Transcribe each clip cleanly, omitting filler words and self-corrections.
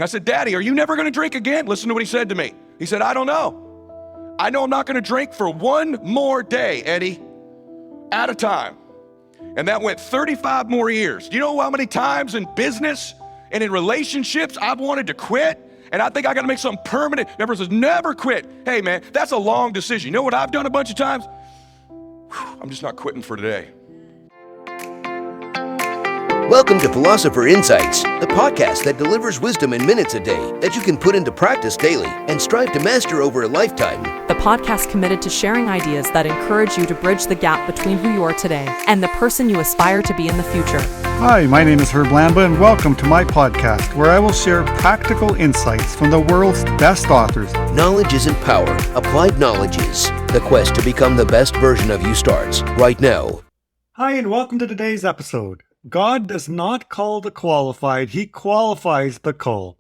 I said, Daddy, are you never going to drink again? Listen to what he said to me. He said, I don't know. I know I'm not going to drink for one more day, Eddie, at a time. And that went 35 more years. Do you know how many times in business and in relationships I've wanted to quit? And I think I got to make something permanent. Everyone says, never quit. Hey, man, that's a long decision. You know what I've done a bunch of times? I'm just not quitting for today. Welcome to Philosopher Insights, the podcast that delivers wisdom in minutes a day that you can put into practice daily and strive to master over a lifetime. The podcast committed to sharing ideas that encourage you to bridge the gap between who you are today and the person you aspire to be in the future. Hi, my name is Herb Lamba, and welcome to my podcast, where I will share practical insights from the world's best authors. Knowledge isn't power. Applied knowledge is. The quest to become the best version of you starts right now. Hi, and welcome to today's episode. God does not call the qualified, He qualifies the called.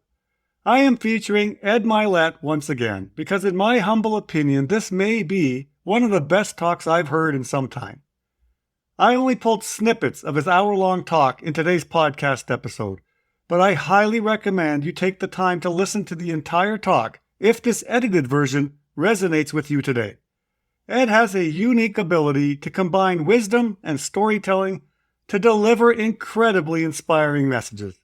I am featuring Ed Mylett once again, because in my humble opinion, this may be one of the best talks I've heard in some time. I only pulled snippets of his hour-long talk in today's podcast episode, but I highly recommend you take the time to listen to the entire talk if this edited version resonates with you today. Ed has a unique ability to combine wisdom and storytelling to deliver incredibly inspiring messages.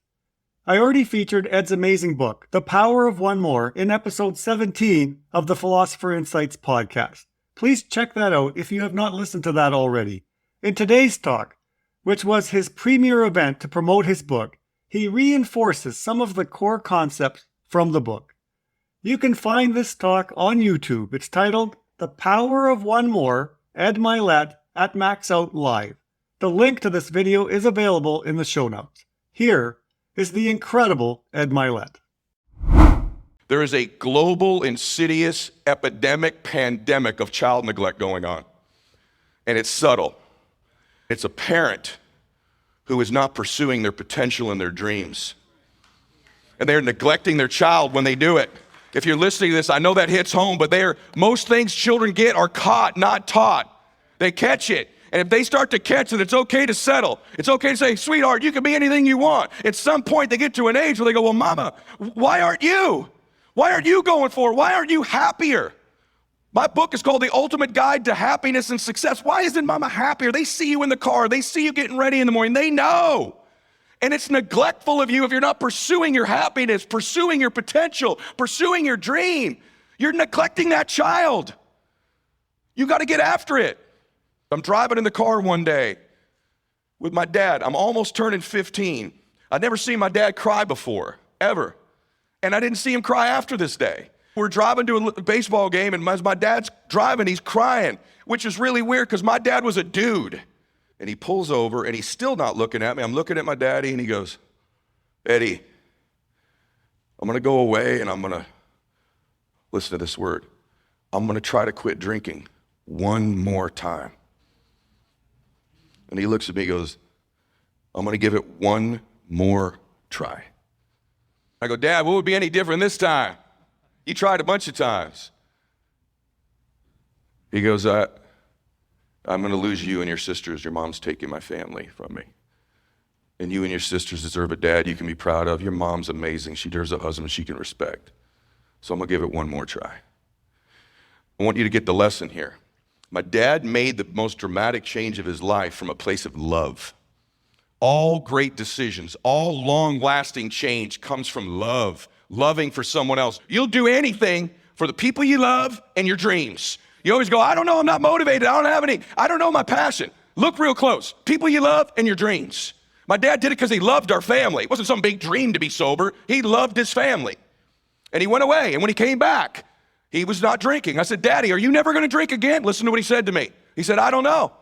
I already featured Ed's amazing book, The Power of One More, in episode 17 of the Philosopher Insights podcast. Please check that out if you have not listened to that already. In today's talk, which was his premier event to promote his book, he reinforces some of the core concepts from the book. You can find this talk on YouTube. It's titled The Power of One More, Ed Mylett at Max Out Live. The link to this video is available in the show notes. Here is the incredible Ed Mylett. There is a global, insidious, epidemic, pandemic of child neglect going on. And it's subtle. It's a parent who is not pursuing their potential and their dreams. And they're neglecting their child when they do it. If you're listening to this, I know that hits home, but most things children get are caught, not taught. They catch it. And if they start to catch it, it's okay to settle. It's okay to say, sweetheart, you can be anything you want. At some point, they get to an age where they go, well, mama, why aren't you? Why aren't you going forward? Why aren't you happier? My book is called The Ultimate Guide to Happiness and Success. Why isn't mama happier? They see you in the car. They see you getting ready in the morning. They know. And it's neglectful of you if you're not pursuing your happiness, pursuing your potential, pursuing your dream. You're neglecting that child. You got to get after it. I'm driving in the car one day with my dad. I'm almost turning 15. I'd never seen my dad cry before, ever. And I didn't see him cry after this day. We're driving to a baseball game, and as my dad's driving, he's crying, which is really weird because my dad was a dude. And he pulls over, and he's still not looking at me. I'm looking at my daddy, and he goes, Eddie, I'm going to go away, and I'm going to, listen to this word, I'm going to try to quit drinking one more time. And he looks at me and goes, I'm going to give it one more try. I go, Dad, what would be any different this time? You tried a bunch of times. He goes, I'm going to lose you and your sisters. Your mom's taking my family from me. And you and your sisters deserve a dad you can be proud of. Your mom's amazing. She deserves a husband she can respect. So I'm going to give it one more try. I want you to get the lesson here. My dad made the most dramatic change of his life from a place of love. All great decisions, all long-lasting change comes from love, loving for someone else. You'll do anything for the people you love and your dreams. You always go, I don't know, I'm not motivated, I don't know my passion. Look real close. People you love and your dreams. My dad did it because he loved our family. It wasn't some big dream to be sober. He loved his family. And he went away, and when he came back, he was not drinking. I said, Daddy, are you never going to drink again? Listen to what he said to me. He said, I don't know.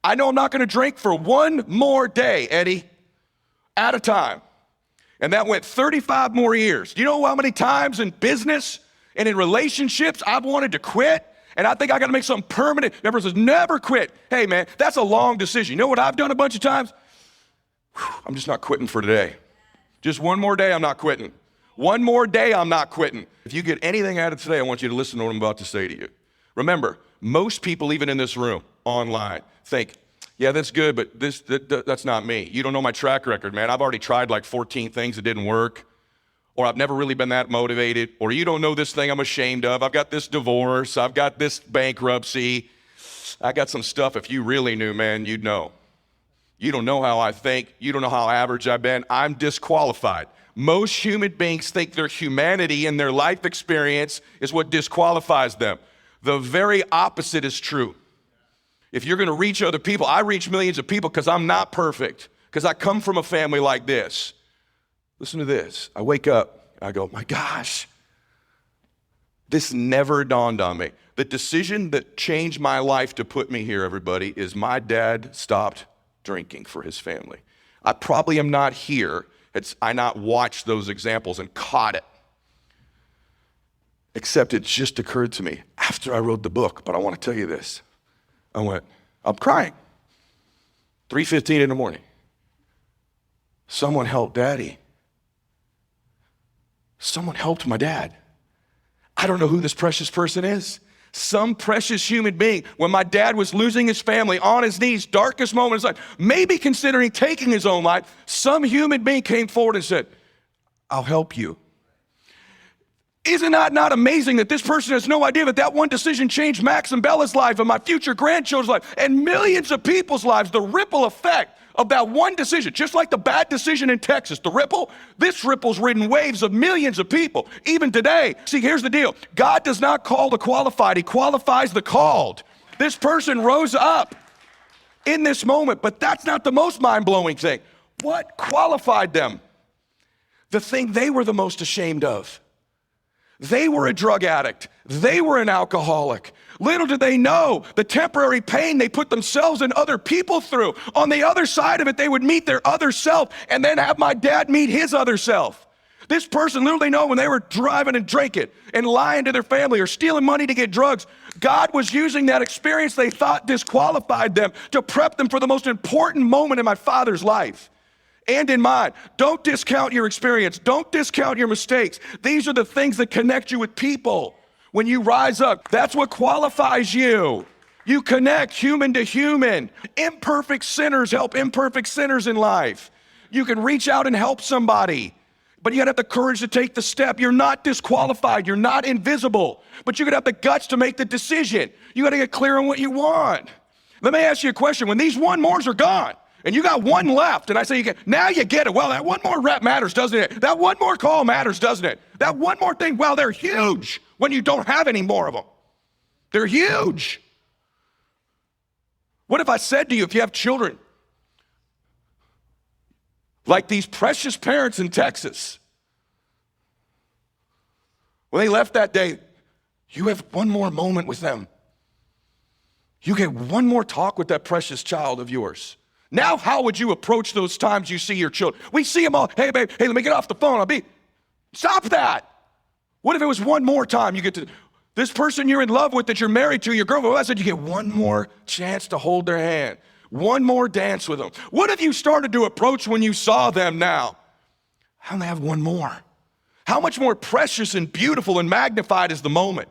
I know I'm not going to drink for one more day, Eddie, at a time. And that went 35 more years. Do you know how many times in business and in relationships I've wanted to quit? And I think I got to make something permanent. Everyone says, never quit. Hey, man, that's a long decision. You know what I've done a bunch of times? I'm just not quitting for today. Just one more day, I'm not quitting. One more day, I'm not quitting. If you get anything out of today, I want you to listen to what I'm about to say to you. Remember, most people, even in this room, online, think, yeah, that's good, but that's not me. You don't know my track record, man. I've already tried like 14 things that didn't work. or I've never really been that motivated, or you don't know this thing I'm ashamed of. I've got this divorce. I've got this bankruptcy. I got some stuff. If you really knew, man, you'd know. You don't know how I think. You don't know how average I've been. I'm disqualified. Most human beings think their humanity and their life experience is what disqualifies them. The very opposite is true. If you're going to reach other people, I reach millions of people because I'm not perfect, because I come from a family like this. Listen to this. I wake up, I go, my gosh, this never dawned on me. The decision that changed my life to put me here, everybody, is my dad stopped drinking for his family. I probably am not here had I not watched those examples and caught it. Except it just occurred to me after I wrote the book, but I want to tell you this. I'm crying. 3:15 in the morning. Someone help Daddy. Someone helped my dad. I don't know who this precious person is. Some precious human being, when my dad was losing his family on his knees, darkest moment of his life, maybe considering taking his own life, some human being came forward and said, I'll help you. Isn't that not amazing that this person has no idea that one decision changed Max and Bella's life and my future grandchildren's life and millions of people's lives, the ripple effect of that one decision, just like the bad decision in Texas, this ripple's ridden waves of millions of people, even today. See, here's the deal. God does not call the qualified, he qualifies the called. This person rose up in this moment, but that's not the most mind-blowing thing. What qualified them? The thing they were the most ashamed of. They were a drug addict. They were an alcoholic. Little did they know the temporary pain they put themselves and other people through. On the other side of it, they would meet their other self and then have my dad meet his other self. This person, little they know, when they were driving and drinking and lying to their family or stealing money to get drugs, God was using that experience they thought disqualified them to prep them for the most important moment in my father's life. And in mine. Don't discount your experience. Don't discount your mistakes. These are the things that connect you with people. When you rise up, that's what qualifies you. You connect human to human. Imperfect sinners help imperfect sinners in life. You can reach out and help somebody, but you gotta have the courage to take the step. You're not disqualified. You're not invisible, but you gotta have the guts to make the decision. You gotta get clear on what you want. Let me ask you a question. When these one mores are gone, and you got one left, and I say, now you get it. Well, that one more rep matters, doesn't it? That one more call matters, doesn't it? That one more thing, well, they're huge when you don't have any more of them. They're huge. What if I said to you, if you have children, like these precious parents in Texas, when they left that day, you have one more moment with them. You get one more talk with that precious child of yours. Now, how would you approach those times you see your children? We see them all, hey, babe, hey, let me get off the phone. Stop that. What if it was one more time you get to, this person you're in love with that you're married to, your girlfriend, I said you get one more chance to hold their hand, one more dance with them. What if you started to approach when you saw them now? I only have one more. How much more precious and beautiful and magnified is the moment?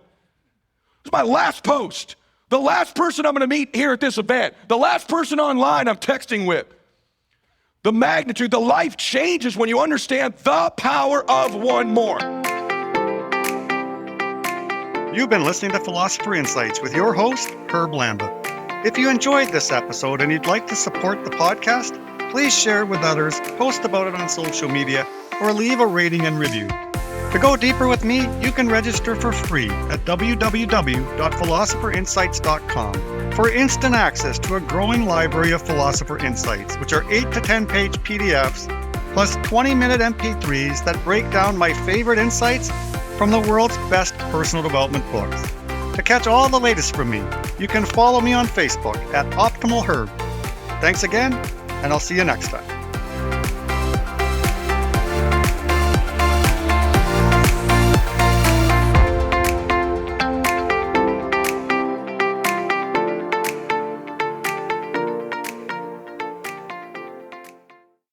It's my last post. The last person I'm going to meet here at this event, the last person online I'm texting with. The magnitude, the life changes when you understand the power of one more. You've been listening to Philosopher Insights with your host, Herb Lamba. If you enjoyed this episode and you'd like to support the podcast, please share it with others, post about it on social media, or leave a rating and review. To go deeper with me, you can register for free at www.philosopherinsights.com for instant access to a growing library of Philosopher Insights, which are 8 to 10 page PDFs plus 20-minute MP3s that break down my favorite insights from the world's best personal development books. To catch all the latest from me, you can follow me on Facebook at Optimal Herb. Thanks again, and I'll see you next time.